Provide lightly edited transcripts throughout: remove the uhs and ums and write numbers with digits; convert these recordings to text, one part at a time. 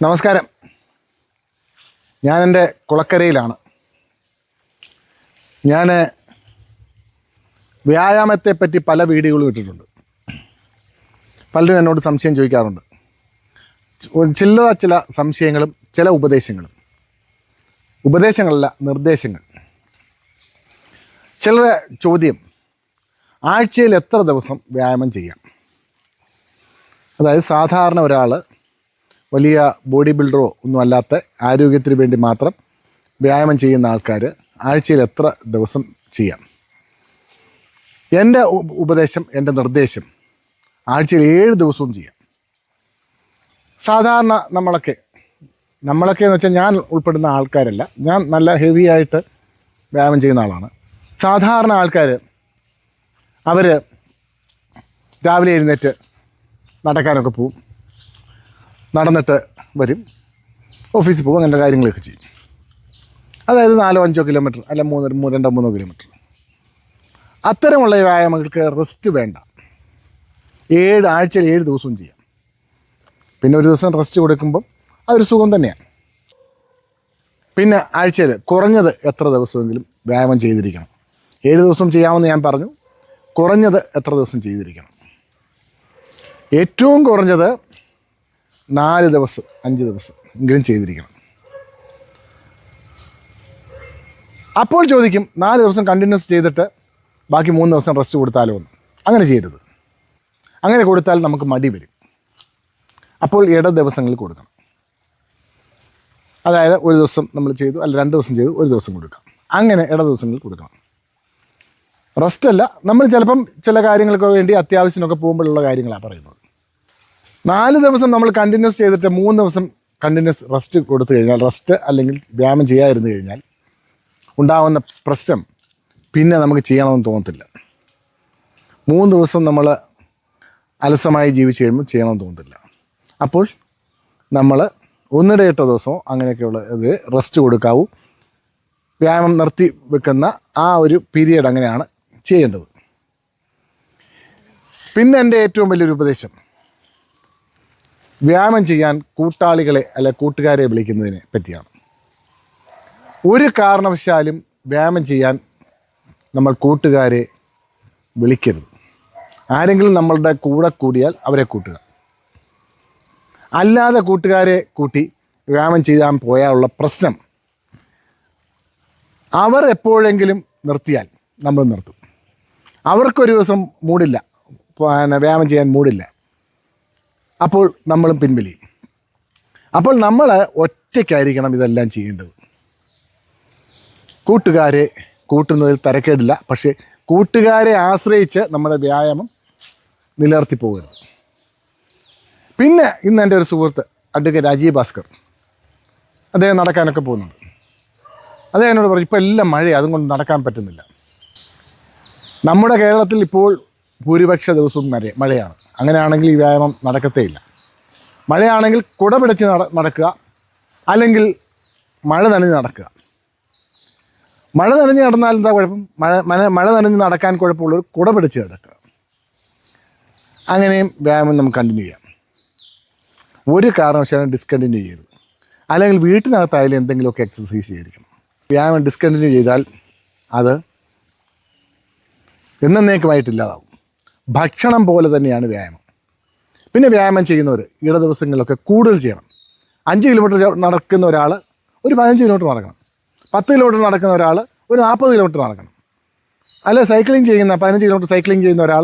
നമസ്കാരം. ഞാൻ എൻ്റെ കുളക്കരയിലാണ്. ഞാൻ വ്യായാമത്തെപ്പറ്റി പല വീഡിയോകളും ഇട്ടിട്ടുണ്ട്. പലരും എന്നോട് സംശയം ചോദിക്കാറുണ്ട്. ചില സംശയങ്ങളും ചില ഉപദേശങ്ങളല്ല, നിർദ്ദേശങ്ങൾ. ചിലരുടെ ചോദ്യം, ആഴ്ചയിൽ എത്ര ദിവസം വ്യായാമം ചെയ്യാം? അതായത് സാധാരണ ഒരാൾ വലിയ ബോഡി ബിൽഡറോ ഒന്നും അല്ലാത്ത ആരോഗ്യത്തിന് വേണ്ടി മാത്രം വ്യായാമം ചെയ്യുന്ന ആൾക്കാർ ആഴ്ചയിൽ എത്ര ദിവസം ചെയ്യാം? എൻ്റെ ഉപദേശം, എൻ്റെ നിർദ്ദേശം, ആഴ്ചയിൽ 7 ദിവസവും ചെയ്യാം. സാധാരണ നമ്മളൊക്കെ എന്ന് വെച്ചാൽ ഞാൻ ഉൾപ്പെടുന്ന ആൾക്കാരല്ല, ഞാൻ നല്ല ഹെവി ആയിട്ട് വ്യായാമം ചെയ്യുന്ന ആളാണ്. സാധാരണ ആൾക്കാർ അവർ രാവിലെ എഴുന്നേറ്റ് നടക്കാനൊക്കെ പോവും, നടന്നിട്ട് വരും, ഓഫീസിൽ പോകും, അങ്ങനത്തെ കാര്യങ്ങളൊക്കെ ചെയ്യും. അതായത് 4-5 കിലോമീറ്റർ അല്ല 2-3 കിലോമീറ്റർ. അത്തരമുള്ള വ്യായാമങ്ങൾക്ക് റെസ്റ്റ് വേണ്ട. ആഴ്ചയിൽ 7 ദിവസവും ചെയ്യാം. പിന്നെ ഒരു ദിവസം റെസ്റ്റ് കൊടുക്കുമ്പം അതൊരു സുഖം തന്നെയാണ്. പിന്നെ ആഴ്ചയിൽ കുറഞ്ഞത് എത്ര ദിവസമെങ്കിലും വ്യായാമം ചെയ്തിരിക്കണം. 7 ദിവസം ചെയ്യാമെന്ന് ഞാൻ പറഞ്ഞു. കുറഞ്ഞത് എത്ര ദിവസം ചെയ്തിരിക്കണം? ഏറ്റവും കുറഞ്ഞത് 4 ദിവസം 5 ദിവസം എങ്കിലും ചെയ്തിരിക്കണം. അപ്പോൾ ചോദിക്കും, 4 ദിവസം കണ്ടിന്യൂസ് ചെയ്തിട്ട് ബാക്കി 3 ദിവസം റെസ്റ്റ് കൊടുത്താലോ എന്ന്. അങ്ങനെ ചെയ്യരുത്. അങ്ങനെ കൊടുത്താൽ നമുക്ക് മടി വരും. അപ്പോൾ ഇട ദിവസങ്ങളിൽ കൊടുക്കണം. അതായത് ഒരു ദിവസം നമ്മൾ ചെയ്തു, അല്ല 2 ദിവസം ചെയ്തു, ഒരു ദിവസം കൊടുക്കാം. അങ്ങനെ ഇട ദിവസങ്ങളിൽ കൊടുക്കണം. റെസ്റ്റല്ല, നമ്മൾ ചിലപ്പം ചില കാര്യങ്ങൾക്ക് വേണ്ടി അത്യാവശ്യത്തിനൊക്കെ പോകുമ്പോഴുള്ള കാര്യങ്ങളാണ് പറയുന്നത്. 4 ദിവസം നമ്മൾ കണ്ടിന്യൂസ് ചെയ്തിട്ട് 3 ദിവസം കണ്ടിന്യൂസ് റെസ്റ്റ് കൊടുത്തു കഴിഞ്ഞാൽ, റെസ്റ്റ് അല്ലെങ്കിൽ വ്യായാമം ചെയ്യാതിരുന്നു കഴിഞ്ഞാൽ ഉണ്ടാകുന്ന പ്രശ്നം പിന്നെ നമുക്ക് ചെയ്യണമെന്ന് തോന്നത്തില്ല. 3 ദിവസം നമ്മൾ അലസമായി ജീവിച്ച് കഴിയുമ്പോൾ ചെയ്യണമെന്ന് തോന്നത്തില്ല. അപ്പോൾ നമ്മൾ 1-8 ദിവസമോ അങ്ങനെയൊക്കെയുള്ള ഇത് റെസ്റ്റ് കൊടുക്കാവൂ. വ്യായാമം നിർത്തി വെക്കുന്ന ആ ഒരു പീരിയഡ് അങ്ങനെയാണ് ചെയ്യേണ്ടത്. പിന്നെ എൻ്റെ ഏറ്റവും വലിയൊരു ഉപദേശം, വ്യായാമം ചെയ്യാൻ കൂട്ടാളികളെ അല്ല കൂട്ടുകാരെ വിളിക്കുന്നതിനെ പറ്റിയാണ്. ഒരു കാരണവശാലും വ്യായാമം ചെയ്യാൻ നമ്മൾ കൂട്ടുകാരെ വിളിക്കരുത്. ആരെങ്കിലും നമ്മളുടെ കൂടെ കൂടിയാൽ അവരെ കൂട്ടുക. അല്ലാതെ കൂട്ടുകാരെ കൂട്ടി വ്യായാമം ചെയ്യാൻ പോയാലുള്ള പ്രശ്നം, അവർ എപ്പോഴെങ്കിലും നിർത്തിയാൽ നമ്മൾ നിർത്തും. അവർക്കൊരു ദിവസം മൂടില്ല, വ്യായാമം ചെയ്യാൻ മൂടില്ല, അപ്പോൾ നമ്മളും പിൻവലിയും. അപ്പോൾ നമ്മൾ ഒറ്റയ്ക്കായിരിക്കണം ഇതെല്ലാം ചെയ്യേണ്ടത്. കൂട്ടുകാരെ കൂട്ടുന്നതിൽ തരക്കേടില്ല, പക്ഷേ കൂട്ടുകാരെ ആശ്രയിച്ച് നമ്മുടെ വ്യായാമം നിലനിർത്തി പോകരുത്. പിന്നെ ഇന്ന് എൻ്റെ ഒരു സുഹൃത്ത് അഡ്വക്കേറ്റ് രാജീവ് ഭാസ്കർ, അദ്ദേഹം നടക്കാനൊക്കെ പോകുന്നുണ്ട്. അദ്ദേഹം എന്നോട് പറഞ്ഞു, ഇപ്പോൾ എല്ലാം മഴയാണ്, അതുകൊണ്ട് നടക്കാൻ പറ്റുന്നില്ല. നമ്മുടെ കേരളത്തിൽ ഇപ്പോൾ ഭൂരിപക്ഷ ദിവസവും മഴയാണ്. അങ്ങനെയാണെങ്കിൽ ഈ വ്യായാമം നടക്കത്തേ ഇല്ല. മഴയാണെങ്കിൽ കുട പിടിച്ച് നടക്കുക, അല്ലെങ്കിൽ മഴ നനഞ്ഞ് നടക്കുക. മഴ നനഞ്ഞ് നടന്നാൽ എന്താ കുഴപ്പം? മഴ നനഞ്ഞ് നടക്കാൻ കുഴപ്പമുള്ളൊരു കുട പിടിച്ച് കിടക്കുക. അങ്ങനെയും വ്യായാമം നമുക്ക് കണ്ടിന്യൂ ചെയ്യാം. ഒരു കാരണവശാലും ഡിസ്കണ്ടിന്യൂ ചെയ്യരുത്. അല്ലെങ്കിൽ വീട്ടിനകത്തായാലും എന്തെങ്കിലുമൊക്കെ എക്സസൈസ് ചെയ്തിരിക്കണം. വ്യായാമം ഡിസ്കണ്ടിന്യൂ ചെയ്താൽ അത് എന്നേക്കുമായിട്ടില്ലാതാവും. ഭക്ഷണം പോലെ തന്നെയാണ് വ്യായാമം. പിന്നെ വ്യായാമം ചെയ്യുന്നവർ ഇട ദിവസങ്ങളിലൊക്കെ കൂടുതൽ ചെയ്യണം. 5 കിലോമീറ്റർ നടക്കുന്ന ഒരാൾ ഒരു 15 കിലോമീറ്റർ നടക്കണം. 10 കിലോമീറ്റർ നടക്കുന്ന ഒരാൾ ഒരു 40 കിലോമീറ്റർ നടക്കണം. അല്ല സൈക്ലിംഗ് ചെയ്യുന്ന 15 കിലോമീറ്റർ സൈക്ലിംഗ് ചെയ്യുന്ന ഒരാൾ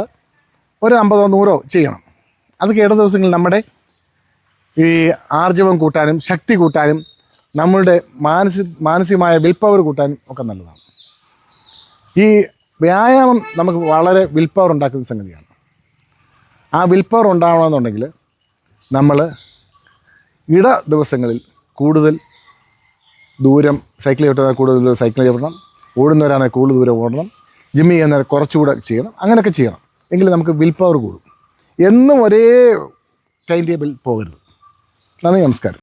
ഒരു 50-100 ചെയ്യണം. അതൊക്കെ ഇട ദിവസങ്ങളിൽ നമ്മുടെ ഈ ആർജവം കൂട്ടാനും ശക്തി കൂട്ടാനും നമ്മളുടെ മാനസികമായ വിൽ പവർ കൂട്ടാനും ഒക്കെ നല്ലതാണ്. ഈ വ്യായാമം നമുക്ക് വളരെ വിൽ പവർ ഉണ്ടാക്കുന്ന സംഗതിയാണ്. ആ വിൽ പവർ ഉണ്ടാവണമെന്നുണ്ടെങ്കിൽ നമ്മൾ ഇട ദിവസങ്ങളിൽ കൂടുതൽ ദൂരം സൈക്കിൾ ചവിട്ടുന്ന കൂടുതൽ സൈക്കിൾ ചവിട്ടണം, ഓടുന്നവരാണെങ്കിൽ കൂടുതൽ ദൂരം ഓടണം, ജിമ്മ് ചെയ്യുന്നവരെ കുറച്ചുകൂടെ ചെയ്യണം. അങ്ങനെയൊക്കെ ചെയ്യണം. എങ്കിൽ നമുക്ക് വിൽ പവർ കൂടും. എന്നും ഒരേ ടൈം ടേബിൾ പോകരുത്. നന്ദി, നമസ്കാരം.